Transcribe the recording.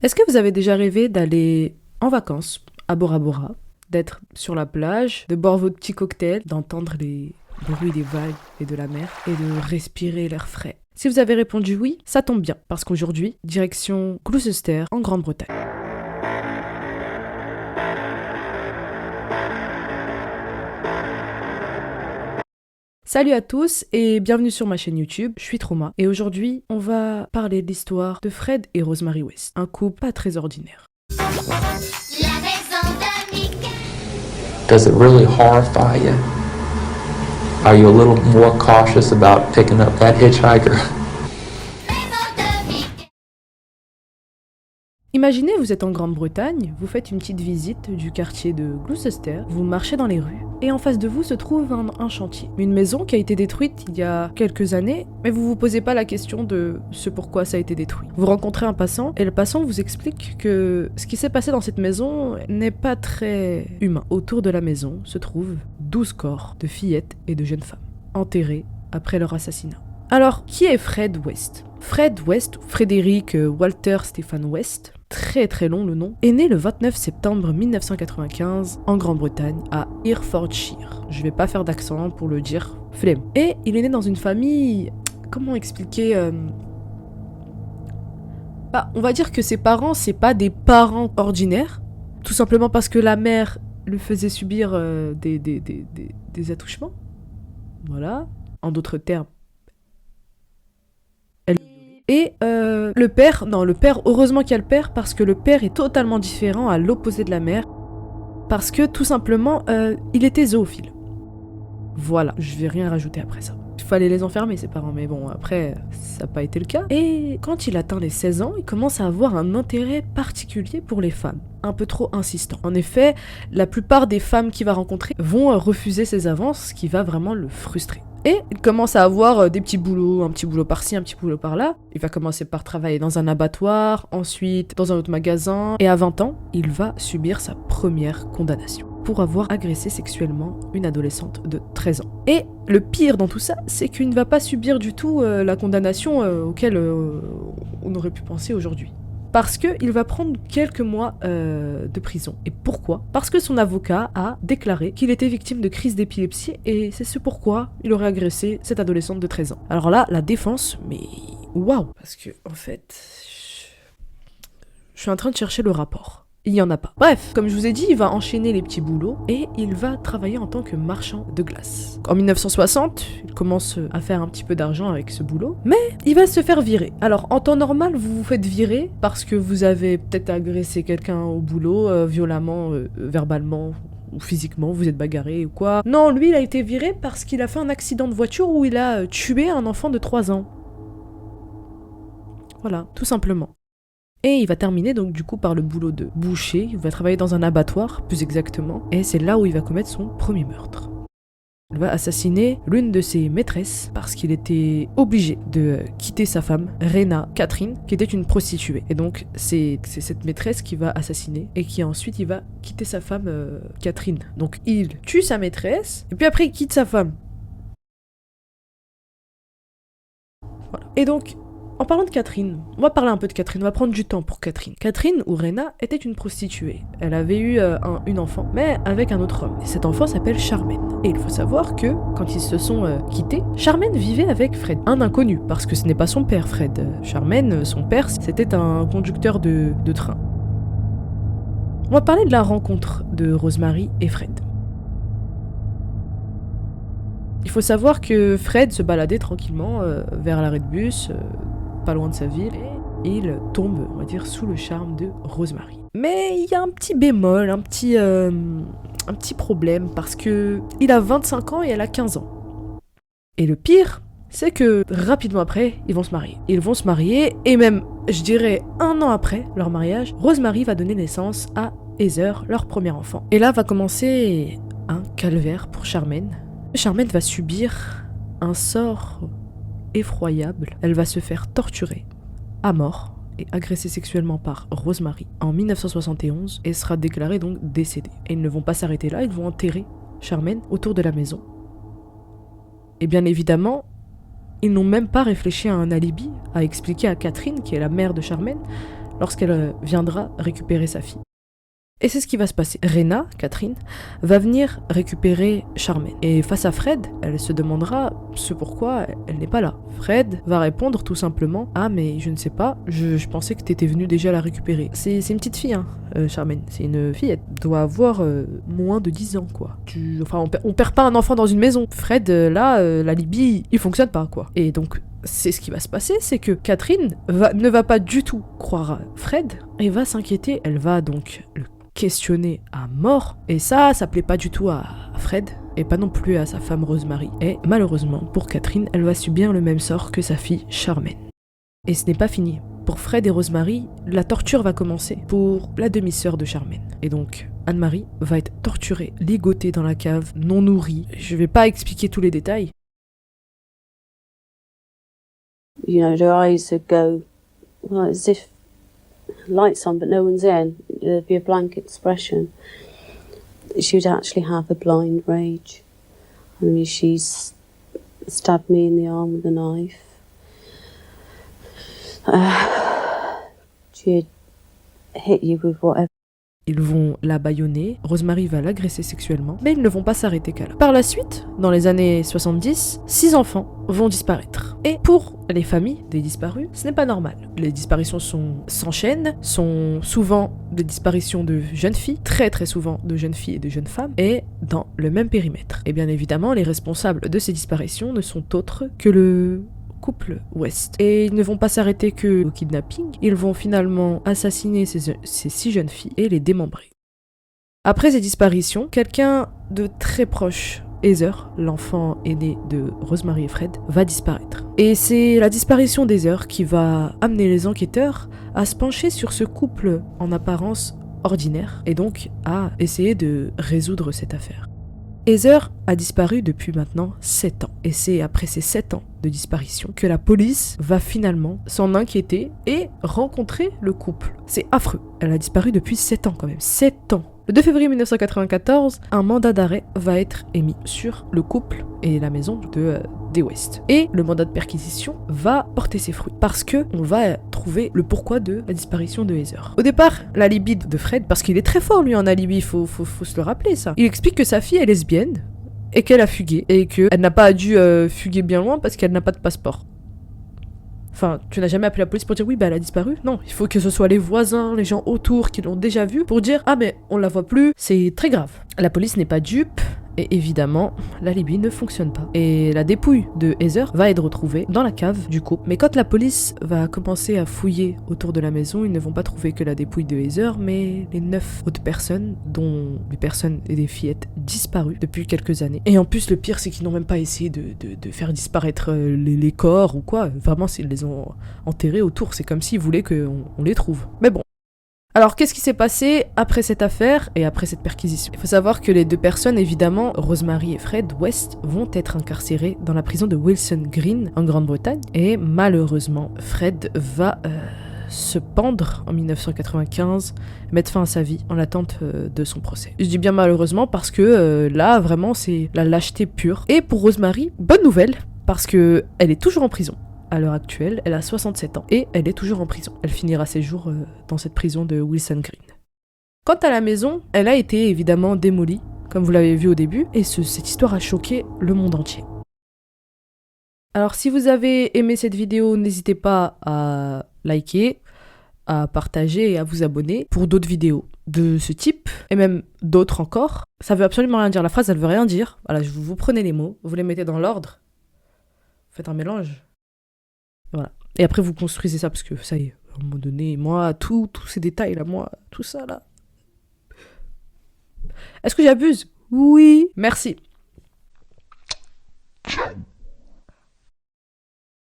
Est-ce que vous avez déjà rêvé d'aller en vacances à Bora Bora, d'être sur la plage, de boire votre petit cocktail, d'entendre les bruits des vagues et de la mer et de respirer l'air frais? Si vous avez répondu oui, ça tombe bien, parce qu'aujourd'hui, direction Gloucester en Grande-Bretagne. Salut à tous et bienvenue sur ma chaîne YouTube, je suis Trauma et aujourd'hui on va parler de l'histoire de Fred et Rosemary West, un couple pas très ordinaire. La maison de Mickey. Does it really horrify you? Are you a little more cautious about picking up that hitchhiker? Maison de Mickey. Imaginez, vous êtes en Grande-Bretagne, vous faites une petite visite du quartier de Gloucester, vous marchez dans les rues, et en face de vous se trouve un chantier. Une maison qui a été détruite il y a quelques années, mais vous vous posez pas la question de ce pourquoi ça a été détruit. Vous rencontrez un passant, et le passant vous explique que ce qui s'est passé dans cette maison n'est pas très humain. Autour de la maison se trouvent 12 corps de fillettes et de jeunes femmes, enterrés après leur assassinat. Alors, qui est Fred West ? Fred West, Frédéric Walter Stephen West, très très long le nom, est né le 29 septembre 1995 en Grande-Bretagne, à Herefordshire. Je vais pas faire d'accent pour le dire, flemme. Et il est né dans une famille... Comment expliquer on va dire que ses parents, c'est pas des parents ordinaires, tout simplement parce que la mère lui faisait subir des attouchements. Voilà, en d'autres termes. Et le père, heureusement qu'il y a le père, parce que le père est totalement différent, à l'opposé de la mère, parce que tout simplement, il était zoophile. Voilà, je vais rien rajouter après ça. Il fallait les enfermer, ses parents, mais bon, après, ça n'a pas été le cas. Et quand il atteint les 16 ans, il commence à avoir un intérêt particulier pour les femmes, un peu trop insistant. En effet, la plupart des femmes qu'il va rencontrer vont refuser ses avances, ce qui va vraiment le frustrer. Et il commence à avoir des petits boulots, un petit boulot par-ci, un petit boulot par-là. Il va commencer par travailler dans un abattoir, ensuite dans un autre magasin. Et à 20 ans, il va subir sa première condamnation pour avoir agressé sexuellement une adolescente de 13 ans. Et le pire dans tout ça, c'est qu'il ne va pas subir du tout la condamnation auquel on aurait pu penser aujourd'hui. Parce qu'il va prendre quelques mois de prison. Et pourquoi ? Parce que son avocat a déclaré qu'il était victime de crise d'épilepsie et c'est ce pourquoi il aurait agressé cette adolescente de 13 ans. Alors là, la défense, mais waouh ! Parce que, en fait, je suis en train de chercher le rapport. Il n'y en a pas. Bref, comme je vous ai dit, il va enchaîner les petits boulots et il va travailler en tant que marchand de glace. En 1960, il commence à faire un petit peu d'argent avec ce boulot, mais il va se faire virer. Alors, en temps normal, vous vous faites virer parce que vous avez peut-être agressé quelqu'un au boulot, violemment, verbalement, ou physiquement, vous êtes bagarré ou quoi. Non, lui, il a été viré parce qu'il a fait un accident de voiture où il a tué un enfant de 3 ans. Voilà, tout simplement. Et il va terminer donc du coup par le boulot de boucher, il va travailler dans un abattoir plus exactement, et c'est là où il va commettre son premier meurtre. Il va assassiner l'une de ses maîtresses parce qu'il était obligé de quitter sa femme, Rena Catherine, qui était une prostituée. Et donc c'est cette maîtresse qui va assassiner et qui ensuite il va quitter sa femme, Catherine. Donc il tue sa maîtresse et puis après il quitte sa femme. Voilà. Et donc... En parlant de Catherine, on va parler un peu de Catherine, on va prendre du temps pour Catherine. Catherine, ou Rena, était une prostituée. Elle avait eu une enfant, mais avec un autre homme. Et cet enfant s'appelle Charmaine. Et il faut savoir que, quand ils se sont quittés, Charmaine vivait avec Fred, un inconnu, parce que ce n'est pas son père, Fred. Charmaine, son père, c'était un conducteur de train. On va parler de la rencontre de Rosemary et Fred. Il faut savoir que Fred se baladait tranquillement vers l'arrêt de bus, pas loin de sa ville, et il tombe, on va dire, sous le charme de Rosemary. Mais il y a un petit bémol, un petit problème, parce que il a 25 ans et elle a 15 ans. Et le pire, c'est que rapidement après, ils vont se marier. Ils vont se marier, et même, je dirais, 1 an après leur mariage, Rosemary va donner naissance à Heather, leur premier enfant. Et là va commencer un calvaire pour Charmaine. Charmaine va subir un sort effroyable. Elle va se faire torturer à mort et agressée sexuellement par Rosemary en 1971 et sera déclarée donc décédée. Et ils ne vont pas s'arrêter là, ils vont enterrer Charmaine autour de la maison. Et bien évidemment, ils n'ont même pas réfléchi à un alibi, à expliquer à Catherine, qui est la mère de Charmaine, lorsqu'elle viendra récupérer sa fille. Et c'est ce qui va se passer. Rena, Catherine, va venir récupérer Charmaine. Et face à Fred, elle se demandera ce pourquoi elle n'est pas là. Fred va répondre tout simplement « Ah mais je ne sais pas, je pensais que t'étais venu déjà la récupérer. » C'est une petite fille, hein, Charmaine. C'est une fille, elle doit avoir moins de 10 ans, quoi. Enfin, on perd pas un enfant dans une maison. Fred, l'alibi, il fonctionne pas, quoi. Et donc, c'est ce qui va se passer, c'est que Catherine ne va pas du tout croire à Fred et va s'inquiéter. Elle va donc le questionner à mort, et ça plaît pas du tout à Fred, et pas non plus à sa femme Rosemary. Et malheureusement, pour Catherine, elle va subir le même sort que sa fille Charmaine. Et ce n'est pas fini. Pour Fred et Rosemary, la torture va commencer pour la demi-sœur de Charmaine. Et donc, Anne-Marie va être torturée, ligotée dans la cave, non nourrie. Je vais pas expliquer tous les détails. You know, their eyes would go as if lights on but no one's in. There'd be a blank expression. She would actually have a blind rage. I mean, she's stabbed me in the arm with a knife. She'd hit you with whatever. Ils vont la bâillonner, Rosemary va l'agresser sexuellement, mais ils ne vont pas s'arrêter qu'à là. Par la suite, dans les années 70, 6 enfants vont disparaître. Et pour les familles des disparus, ce n'est pas normal. Les disparitions s'enchaînent, sont souvent des disparitions de jeunes filles, très très souvent de jeunes filles et de jeunes femmes, et dans le même périmètre. Et bien évidemment, les responsables de ces disparitions ne sont autres que le couple West. Et ils ne vont pas s'arrêter que au kidnapping, ils vont finalement assassiner ces 6 jeunes filles et les démembrer. Après ces disparitions, quelqu'un de très proche, Heather, l'enfant aîné de Rosemary et Fred, va disparaître. Et c'est la disparition d'Heather qui va amener les enquêteurs à se pencher sur ce couple en apparence ordinaire et donc à essayer de résoudre cette affaire. Heather a disparu depuis maintenant 7 ans. Et c'est après ces 7 ans de disparition que la police va finalement s'en inquiéter et rencontrer le couple. C'est affreux. Elle a disparu depuis 7 ans quand même. 7 ans. Le 2 février 1994, un mandat d'arrêt va être émis sur le couple et la maison des West. Et le mandat de perquisition va porter ses fruits parce que on va trouver le pourquoi de la disparition de Heather. Au départ, l'alibi de Fred, parce qu'il est très fort lui en alibi, faut se le rappeler ça. Il explique que sa fille est lesbienne et qu'elle a fugué et qu'elle n'a pas dû fuguer bien loin parce qu'elle n'a pas de passeport. Enfin, tu n'as jamais appelé la police pour dire oui, bah elle a disparu. Non, il faut que ce soit les voisins, les gens autour qui l'ont déjà vue pour dire ah mais on la voit plus, c'est très grave. La police n'est pas dupe et évidemment l'alibi ne fonctionne pas. Et la dépouille de Heather va être retrouvée dans la cave du couple. Mais quand la police va commencer à fouiller autour de la maison, ils ne vont pas trouver que la dépouille de Heather, mais les 9 autres personnes, dont des personnes et des fillettes disparues depuis quelques années. Et en plus le pire c'est qu'ils n'ont même pas essayé de faire disparaître les corps ou quoi. Vraiment ils les ont enterrés autour, c'est comme s'ils voulaient qu'on les trouve. Mais bon. Alors, qu'est-ce qui s'est passé après cette affaire et après cette perquisition ? Il faut savoir que les 2 personnes, évidemment, Rosemary et Fred West, vont être incarcérés dans la prison de Wilson Green, en Grande-Bretagne. Et malheureusement, Fred va se pendre en 1995, mettre fin à sa vie en attente de son procès. Je dis bien malheureusement parce que là, vraiment, c'est la lâcheté pure. Et pour Rosemary, bonne nouvelle, parce que elle est toujours en prison. À l'heure actuelle, elle a 67 ans et elle est toujours en prison. Elle finira ses jours dans cette prison de Wilson Green. Quant à la maison, elle a été évidemment démolie, comme vous l'avez vu au début, et cette histoire a choqué le monde entier. Alors si vous avez aimé cette vidéo, n'hésitez pas à liker, à partager et à vous abonner pour d'autres vidéos de ce type, et même d'autres encore. Ça veut absolument rien dire, la phrase elle veut rien dire. Voilà, vous prenez les mots, vous les mettez dans l'ordre, vous faites un mélange. Voilà. Et après, vous construisez ça, parce que ça y est, à un moment donné, moi, tous ces détails-là, moi, tout ça, là. Est-ce que j'abuse ? Oui. Merci.